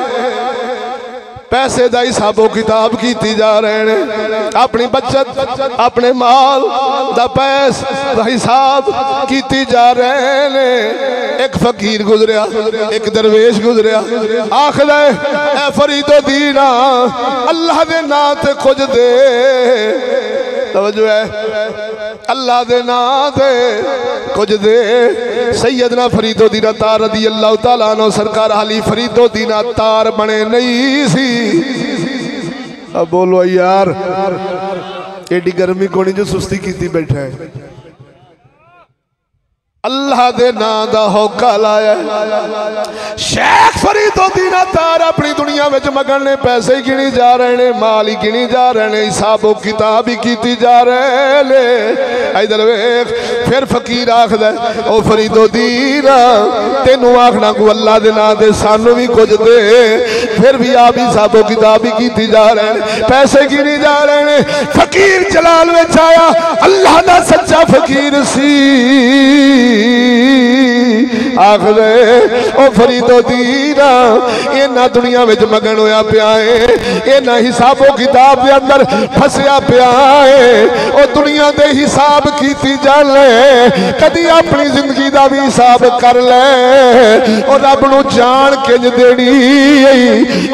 पैसे का हिसाबो किताब की जा रहे हैं अपनी बचत अपने माल दा पैस दा हिसाब की जा रहे हैं। एक फकीर गुजरिया एक दरवेश गुजरिया आखिर ए फरीदुद्दीन अल्लाह दे नाम ते कुछ दे तवज्जो है अल्लाह दे नाम ते कुछ दे। सैयदना फरीदुद्दीन अतार रदी अल्लाह तआला अन्हु सरकार हाली फरीदुद्दीन अतार बने नहीं सी। अब बोलो यार एडी गर्मी कोनी जो सुस्ती की बैठा है अल्लाह दे नाम दा होका लाया शेख फरीदुद्दीन अतार अपनी दुनिया में मगन ने पैसे ही गिनी जा रहे ने माल ही गिनी जा रहे ने हिसाबो किताब ही की जा रहे ले। इधर वेख फिर फकीर आखदा ओ फरीदो दीना तेनू आखना को अल्लाह दे नाम दे सानू भी कुछ दे। फिर भी आप हिसाबो किताब ही की जा रहे हैं, पैसे गिनी जा रहे हैं। फकीर जलाल विच आया, अल्लाह दा सच्चा फकीर सी। आखदे ओ फरीदो दीना इन्ना दुनिया विच मगन होया पिया है, इन्ना हिसाबो किताब दे अंदर फसया पिया है। ओ दुनिया दे हिसाब कीती जाले, कदी अपनी जिंदगी दा भी हिसाब कर ले। और रब नू जान किंज देनी,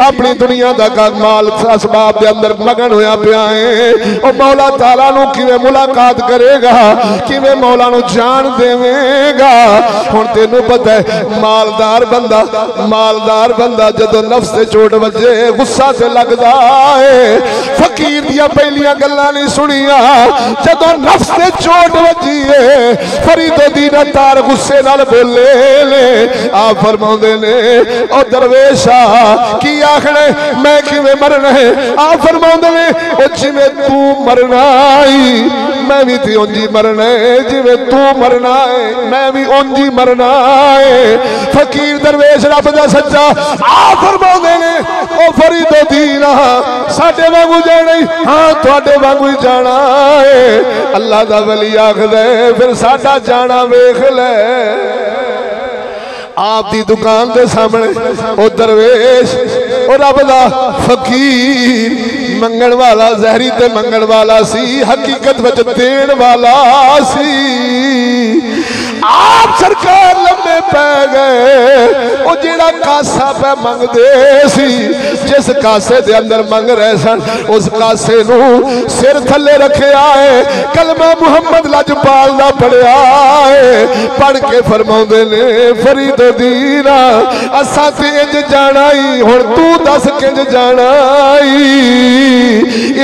अपनी दुनिया दा माल असबाब दे अंदर मगन होया पिया है। ओ मौला ताला नू किवें मुलाकात करेगा, किवें मौला नू जान देवेगा। हुण तेनू पता है मालदार बंदा जदों नफ्स से चोट वजे गुस्सा से लगदा है। फकीर दियां पहलियां गल्लां नहीं सुनिया, जदों नफ्स से चोट वजी है फरीदो दीन तार गुस्से नाल बोले ने। आप फरमाउंदे ने ओ दरवेशा की आखणे मैं किवें मरना है। आप फरमाउंदे ने ओ जिवें तू मरना ही मैं भी ते उंज ही मरना है, जिवें तू मरना है मैं भी उंज ही मरना है। फकीर दरवेश रब दा सच्चा आप फरमाउंदे ने ओ फरीदो दीन साडे वांगू जाना ही, हाँ तुहाडे वांगू ही जाना है। अल्लाह दा वली आखदा है फिर साडा जाना वेख ले। आप दी दुकान के सामने ओ दरवेश और रब दा फकीर मंगण वाला जहरी ते मंगण वाला सी, हकीकत विच देण वाला सी। आप सरकार लम्बे पै गए। ओ जेड़ा कासा पे मंगदे सी, जिस कासे दे अंदर मंग रहे सन उस कासे नू सिर थले रखिया है, कलमा मुहम्मद लजपाल दा पढ़िया है। पढ़ के फरमाउंदे ने फरीदो दीना असां ते इंज जाना ही, हुण तू दस किंज जाना ही।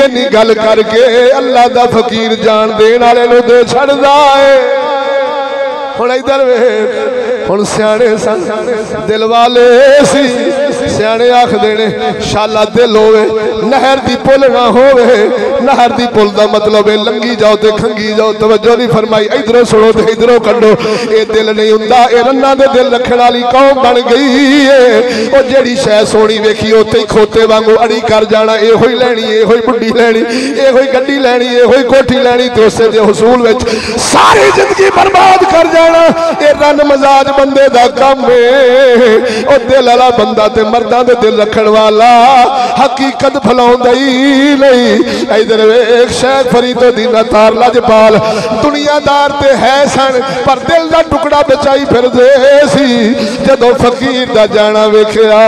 इन्नी गल करके अल्लाह दा फकीर जान देण वाले नू दे छड़दा है। हुण इधर वेख, हुण सियाणे सन दिल वाले सी। सियाणे आखदे ने शाला दिल होवे नहर दी पुल ना होवे। नहर दी पुल दा मतलब है लंगी जाओ ते खंगी जाओ। तवज्जो नहीं फरमाई, इधरों सुनो ते इधरों कड्डो। ये दिल नहीं हुंदा, ये रन्ना दे दिल रखण वाली कौम बन गई है। ओ जेड़ी शै सोहनी वेखी उत्ते ही खोते वांगू अड़ी कर जाना, इहो ही लैनी, इहो ही बुड्ढी लैनी, इहो ही गड्डी लैनी, इहो ही कोठी लैनी ते उसे दे हुसूल विच सारी जिंदगी बर्बाद कर जाना। ये रन मजाज बंदे दा काम है। ओ दिल वाला बंदा ते मर्दां दे दिल रखण वाला हकीकत फैलाउंदा ही नहीं। इधर वेख शेख फरीदो दीन तार लजपाल दुनियादार ते है सन, पर दिल दा टुकड़ा बचाई फिरदे सी। जदों फकीर दा जाना वेखिया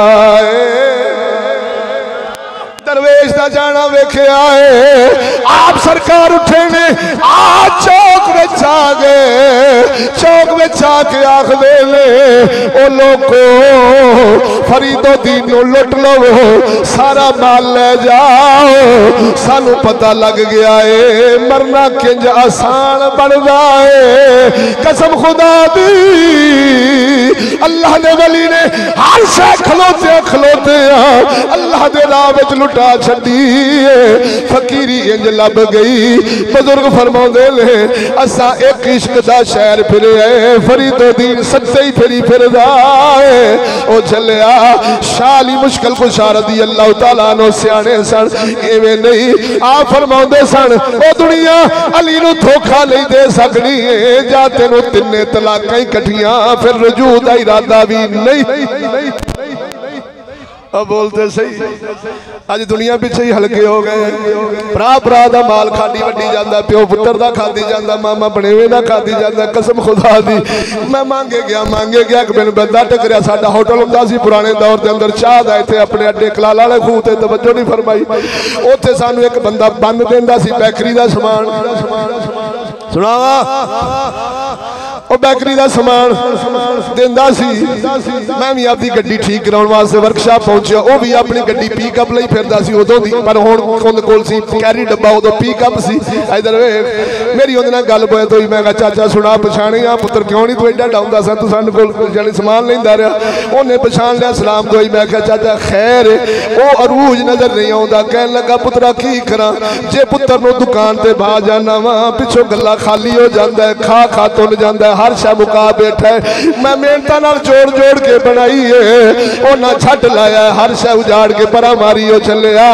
दरवेश दा जाना वेखिया है, आप सरकार उठे ने आ चौक विच आ गए। चौक विच आके आखदे ने ओ लोको फरीदो दीन नू लुट लवो, सारा माल ले जाओ। सानू पता लग गया है मरना किंज आसान बनदा है। कसम खुदा दी अल्लाह ने वली ने हर शै खलोते खलोते अल्लाह दे राह विच लुटा छड़ी। फकीरी इंज लब गई। बुजुर्ग फरमाउंदे ने असा एक इश्क दा शहर फिरे है, फरीदो दीन सच्चे ही फिरी फिरदा है। ओ चलिया शाली मुश्किल कुशा रदी अल्लाह तआला नो सियाणे सन, एवें नहीं आप फरमाउंदे सन ओ दुनिया अली नू धोखा नहीं दे सकनी है। जा तेनू तिन्ने तलाकां ही कठियां, फिर रजू दा इरादा भी नहीं। अब बोलते सही अज दुनिया पिछे ही हल्के हो गए। भरा भरा दा माल खादी वड्डी जांदा, प्यो पुत्र दा खादी जांदा, मामा बनेवे दा खादी जांदा। कसम खुदा दी मैं मांगे गया एक दिन बंदा टकरिया। साडा होटल हुंदा सी पुराने दौर के अंदर चाह दा इत्थे अपने अड्डे कलाल वाले खूह ते। तवज्जो नहीं फरमाई, उत्थे सानू एक बंदा बंद देंदा सी बेकरी दा समान। सुनावा ਉਹ ਬੈਕਰੀ ਦਾ ਸਮਾਨ ਦਿੰਦਾ ਸੀ। ਮੈਂ ਵੀ ਆਪਦੀ ਗੱਡੀ ਠੀਕ ਕਰਾਉਣ ਵਾਸਤੇ ਵਰਕਸ਼ਾਪ ਪਹੁੰਚਿਆ। ਉਹ ਵੀ ਆਪਣੀ ਗੱਡੀ ਪਿਕਅਪ ਲਈ ਫਿਰਦਾ ਸੀ ਉਦੋਂ ਦੀ, ਪਰ ਹੁਣ ਉਹਦੇ ਕੋਲ ਸੀ ਕੈਰੀ ਡੱਬਾ, ਉਦੋਂ ਪਿਕਅਪ ਸੀ। ਇਧਰ ਵੇਖ ਮੇਰੀ ਉਹਦੇ ਨਾਲ ਗੱਲ ਹੋਈ ਤੋਈ। ਮੈਂ ਕਿਹਾ ਚਾਚਾ ਸੁਣਾ ਪਛਾਣਿਆ ਪੁੱਤਰ, ਕਿਉਂ ਨਹੀਂ ਤੂੰ ਐਡਾ ਡਾਉਂਦਾ ਸਾਂ, ਤੂੰ ਸਾਡੇ ਕੋਲ ਜਾਨੀ ਸਮਾਨ ਲੈਂਦਾ ਰਿਹਾ। ਉਹਨੇ ਪਛਾਣ ਲਿਆ, ਸਲਾਮ ਦੋਈ। मैं क्या चाचा खैर वो अरूज नजर नहीं आता। कह लगा पुत्रा की करा, जे पुत्र नूं दुकान ते बा जाना वा पिछों गल्ला खाली हो जाता है, खा खा तुल जाता है, हर शा मुका बैठा है। मैं मेहनतां नाल जोड़ जोड़ के बनाई है, वो ना छट लाया, हर शा उजाड़ के परा मारी हो चलिया।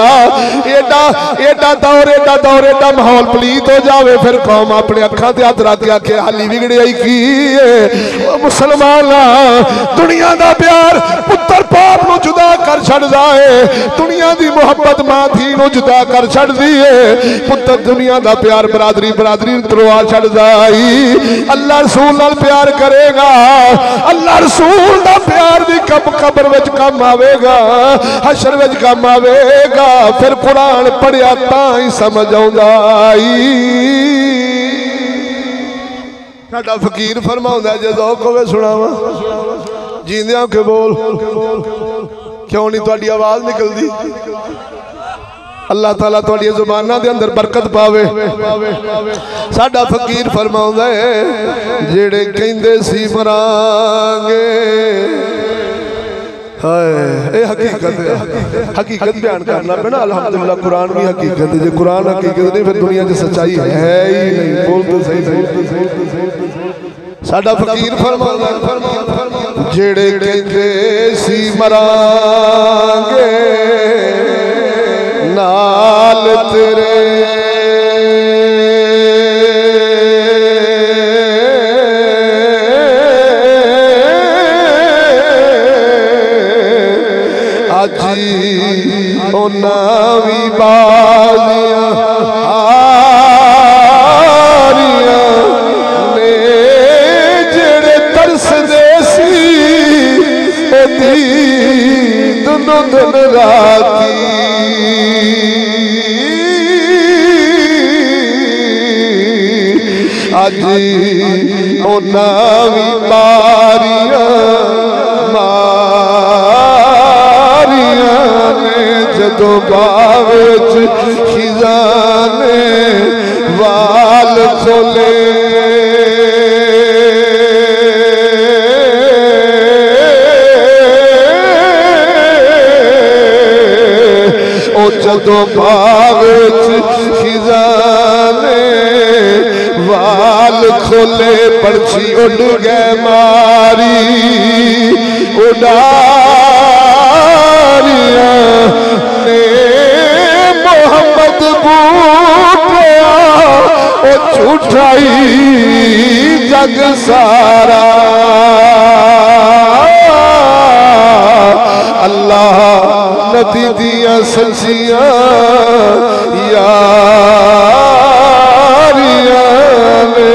एडा एडा दौर एडा दौर एडा माहौल पलीत हो जावे, फिर कौम अपने अखां ते हथ रख के आखे हाली बिगड़िया की है। मुसलमान दुनिया का प्यार पुत्र बाप नूं जुदा कर छड़दा है, दुनिया की मुहब्बत मां धी नूं जुदा कर छड़दी है। पुत्र दुनिया का प्यार बरादरी बरादरी तरवा छड़दा है। अल्लाह रसूल नाल प्यार करेगा, अल्लाह रसूल दा प्यार भी कब कब्र विच काम आवेगा, हशर विच काम आवेगा। फिर कुरान पढ़िया तां ही समझ आउंदा साडा फकीर फरमाउंदा जे ज़ौक़ होवे सुणावा जींदियां के बोल, क्यों नहीं तुहाडी आवाज़ निकलदी। अल्लाह ताला तुहाडी ज़ुबानां दे अंदर बरकत पावे। साडा फकीर फरमाउंदा है जेड़े कहंदे सी मरांगे, हाय ये हकीकत है, हकीकत बयान करना पैना। अल्हम्दुलिल्लाह कुरान भी हकीकत है, जो कुरान हकीकत नहीं फिर दुनिया की सच्चाई है ही नहीं। बोल तो सही। साडा फकीर फरमांदा जेड़े कहंदे सी मरांगे नाल तेरे, अजी उन्हां वी बालियां दिन राती अज उन्हां वी मारिया ने जदों बाग विच खिज़ां ने वाल खोले। जदों बाग खिज़ां ने वाल खोले, पंछी उड़ गए मारी उड़ारियां ने। मोहम्मद बूटिया ओ झूठाई जग सारा, अल्लाह नबी दिया सच्चियां यारियां ने।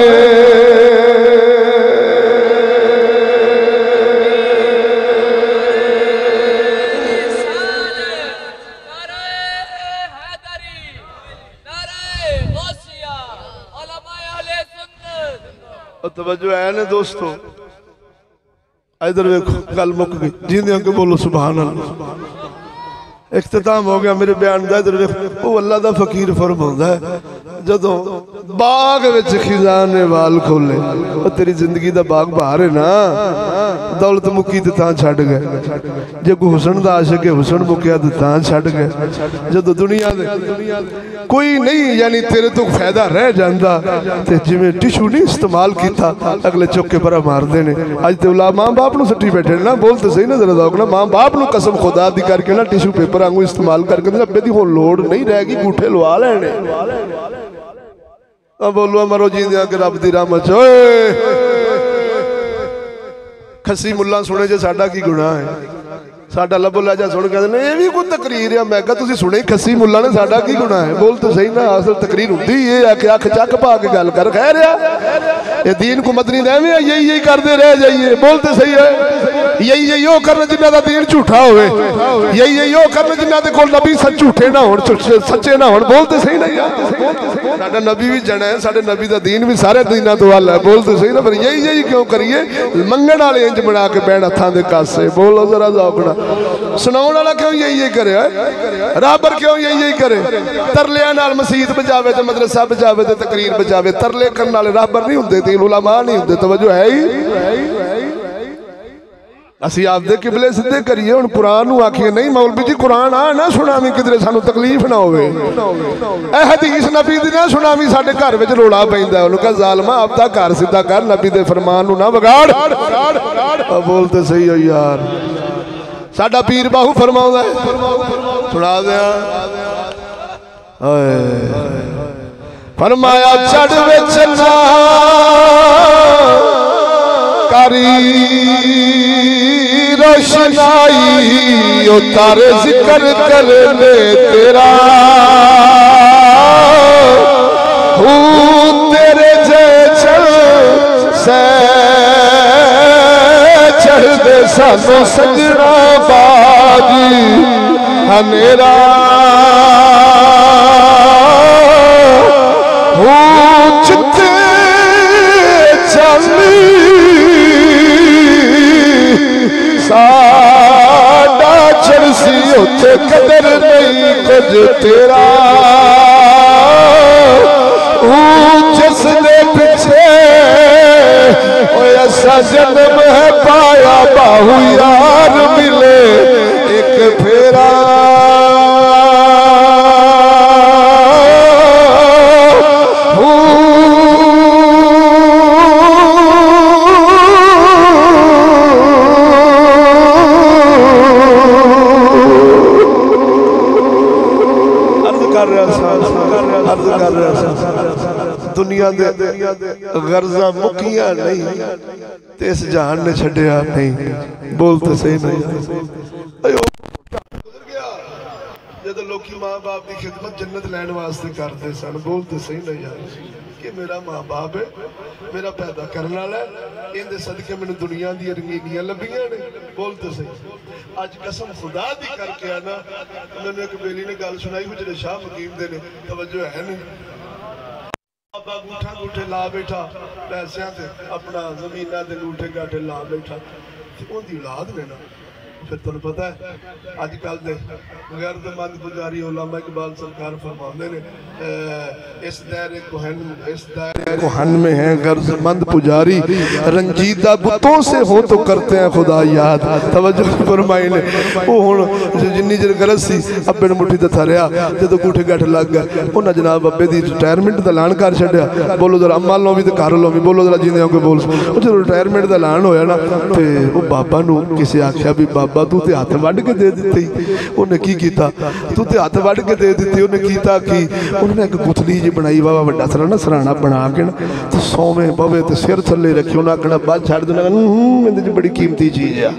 तवज्जो है ना दोस्तों, इधर देखो गल मुक गई। जींदे के बोलो सुभान अल्लाह। इख्तिताम हो गया मेरे बयान का। इधर वो अल्लाह दा फकीर फरमाउंदा है जदों बाग विच खिज़ां ने वाल खोले, वो तेरी जिंदगी दा बाग बाहर है ना। दौलत मुकी तो तां छड्ड गए, जे कोई हुसन दा आशिक है हुसन मुकिया तो तां छड्ड गए। जदों दुनिया दे कोई नहीं यानी तेरे तो फायदा रह जांदा ते जिवें टिशू नहीं इस्तेमाल किया अगले चुक के परा मारते ने। अज तो औलाद माँ बाप नूं सट्टी बैठे ना। बोल तो सही ना जरा दौक ना। माँ बाप नूं कसम खुदा दी करके ना टिशू पेपर वांगू इस्तेमाल करके अब्बे दी हुण लोड़ नहीं रहेगी, गूठे लवा लेने। बोलो मरो जींदियां के रब दी रहमत खसी मुल्ला सुने जे साडा की गुनाह है। साडा लबो लाजा सुन के ये भी कोई तकरीर है। मैं कहा तुसीं सुने खसी मुल्ला ने साडा की गुनाह है। बोल तो सही ना। असल तकरीर होंदी ये है कि अख चक पा के गल कर खैर ये दीन को मदनी देवे यही करते रह जाइए। बोल तो सही है। यही यही वो करन जिन्हां दा दीन झूठा होवे, यही यही वो करन जिन्हां दे कोल नबी झूठे ना होण, सच्चे ना होण। बोलते सही ना यार, साडा नबी भी जना है, साडे नबी दा दीन भी सारे दीनां तो अल है। बोलते सही ना, पर यही यही क्यों करिए? मंगण वाले इंज बना के बैठ हत्थां दे कासे। बोलो जरा जाओ सुनाउण वाला क्यों यही यही करे? राबर क्यों यही यही करे? तरलियां नाल मसीत बजावे ते मदरसा बजावे ते तकरीर बजावे, तरले करन वाले राबर नहीं हुंदे ते उलमा नहीं हुंदे। तवज्जो है ही? असी आपदे किबले सीधे करिए। हुण कुरान नूं आखिए नहीं मौलवी जी कुरान आ ना सुनावी किधरे सानू तकलीफ ना होवे, ए हदीस नबी दी ना सुनावी साडे घर विच रोला पैंदा। उहनूं कह जालमा आपदा घर सीधा कर, नबी दे फरमान नूं ना बिगाड़। बोलते सही हो यार, साडा पीर बाहू फरमाउंदा है, सुना दिया फरमाया चढ़ विच ना करी रोशनाई, उतार जिक्र कर ले तेरा, हूँ तेरे जे चल से चढ़ दे सानू सजना बाजी हनेरा, हूँ चित्ते चली साडा चलसी उथे कदर नहीं कुछ तेरा, जिसने पिछे ऐसा जन्म है पाया बाहू यार मिले एक फेरा, दुनिया दे गर्जा मुकिया नहीं ते इस जहान ने छड़िया नहीं। बोलते सही नहीं जब लोग माँ बाप की खिदमत जन्नत लैन वास्ते करते सन। बोलते सही नहीं यार कि मेरा माँ बाप है, मेरा पैदा करने वाला है, इनके सदके मैंने दुनिया दी रंगीनियां लभियां ने। बोलते सही अज कसम खुदा दी करके आना, मैंने एक बेली ने गल सुनाई भी जेडे शाह मकीम दे ने, तवज्जो है नहीं, बाबा अंगूठा अंगूठे ला बैठा पैसों से, अपना जमीना के अंगूठे गाठे ला बैठा, उनकी औलाद ने ना। फिर तुम पता है अजकल के गैरतमंद पुजारी उलमा इकबाल सरकार फरमाते ने, इस दायरे कोहन में है गर्जमंद पुजारी, रंजीदा बुतों से हो तो करते हैं खुदा याद। तवज्जो फरमाई ने वो हुण जिन्नी जर गरज सी अब्बे ने मुट्ठी ते थरिया, जदों अंगूठे गाठे लग गए उन्हें जनाब अब्बे दी रिटायरमेंट का ऐलान कर छड्डिया। बोलो जरा अम्मा लो भी तो घर लो भी, बोलो जरा जिंदे कोई बोल। जो रिटायरमेंट का ऐलान होया ना तो वो बाबा नूं किसी आख्या भी बाबा तू ते हथ वढ़ के दे दित्ती, उन्हें की कीता? तू ते हथ वढ़ के दे दित्ती, उन्हें कीता की? उन्हें एक गुथली जी बनाई बाबा वड्डा सारा ना सराणा बना के ना तो सोवे पवे तो सिर थले रखी, उन्हें आखना बस छड़ देना, इहदे च बड़ी कीमती चीज़ है।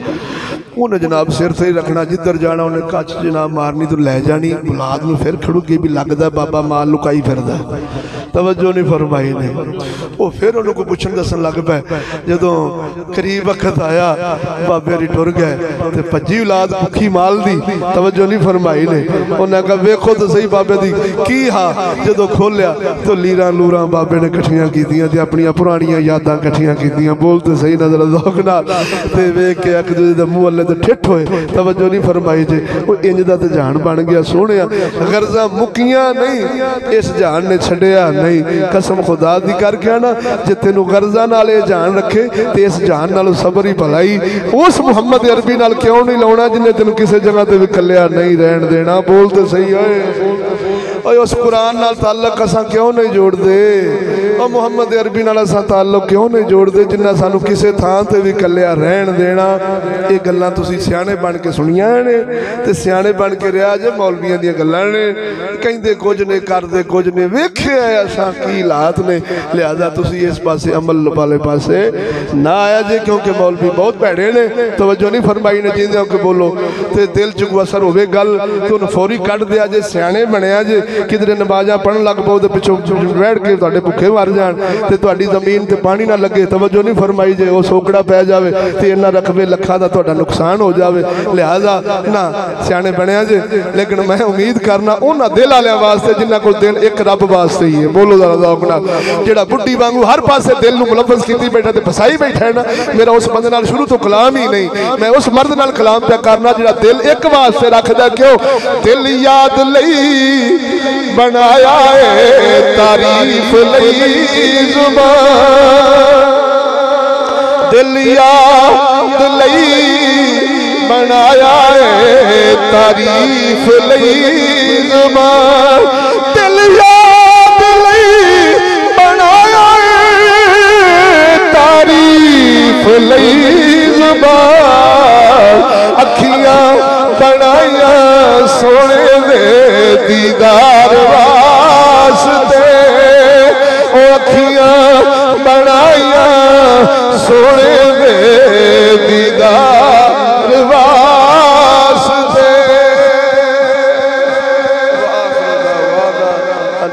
उन्हें जनाब सिर से ही रखना, जिधर जाना उन्हें कच जनाब मारनी तो लै जानी, औलाद में फिर खड़ूगी भी लगता बाबा माल लुकाई फिरदा। तवज्जो नहीं फरमाई ने। वो फिर उन्होंने कोई पुछन दसन लग पे, जदों करीब वक्त आया बाबे री टुर गए तो भज्जी औलाद भुखी माल दी। तवज्जो नहीं फरमाई ने। उन्हें कहा वेखो तो सही बाबे दी की हा, जदों खोलिया तो लीरां लूरां बाबे ने कट्ठियां कीतियां ते अपनियां पुरानियां यादां कट्ठियां कीतियां। बोलते सही नजर दौक नाल ते वेख के एक दूजे दे मुंह अल्ले ते ठिठ होए। तवज्जो नहीं फरमाई जे। वो इंज दा ते जहान बन गया सोहणिया, गर्जा मुकियां नहीं, इस जहान ने छड्डिया नहीं। कसम खुदा दी करके आना, जे तेनू गर्जा नाल ये जान रखे ते इस जान नाल सबर ही भलाई उस मुहम्मद अरबी नाल क्यों नहीं लाउणा जिन्हें तेनू किसी जगह ते भी कल्लिया नहीं रहन देना। बोलते सही ओए उस कुरान नाल ताल्लुक असां क्यों नहीं जोड़ते? और मुहम्मद अरबी नाल असां ताल्लुक क्यों नहीं जोड़ते जिन्ना सानू किसी थां ते भी कल्लिया रहन देना? ये गल्लां तुसीं सियाणे बन के सुनियां ने ते सियाणे बन के रहा जे मौलवियां दी गल्लां ने, कहंदे कुछ ने करदे कुछ ने, वेखिया असां की हालात ने। लिहाजा तुसीं इस पासे अमल वाले पासे ना आया जे, क्योंकि मौलवी बहुत भैड़े ने। तवज्जो नहीं फरमाई ने, जिंदे होके बोलो ते दिल च कोई असर होवे गल ते उन्हें फौरी कढ दिया जे, सियाणे बनया जे किधरे नमाज़ां पढ़न लग पो तो पिछों बैठ के तुहाडे भुखे मर जाण ते तुहाडी ज़मीन ते पानी ना लगे, तवज्जो नहीं फरमाई जे वो सोकड़ा पै जावे ते इन्ना रकबे लखां दा तुहाडा नुकसान हो जावे। लिहाजा ना सियाणे बनिया जे, लेकिन मैं उम्मीद करना उन्हां दिल वालियां वास्ते जिन्हां कोल दिल एक रब वास्ते ही है। बोलो ज़रा ज़ौक़ नाल, जेड़ा बुड्ढी वांगू हर पासे दिल नूं मुलव्वस कीती बैठा ते फसाई बैठा है ना, मेरा उस बंदे नाल शुरू तो कलाम ही नहीं। मैं उस मर्द नाल कलाम पे करना जिहड़ा दिल एक वास्ते रखदा। क्यों? दिल याद लई बनाया है, तारीफ लई ज़ुबान, दिल याद लई बनाया है, तारीफ लई ज़ुबान, दिल याद लई बनाया है, तारीफ लई ज़ुबान, अखियां बनाया सोने दे दीदार वास्ते, ओ अखियां बनाया सोने दे दीदार वास्ते।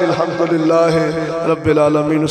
अल्हम्दुलिल्लाह रब्बिल आलमीन।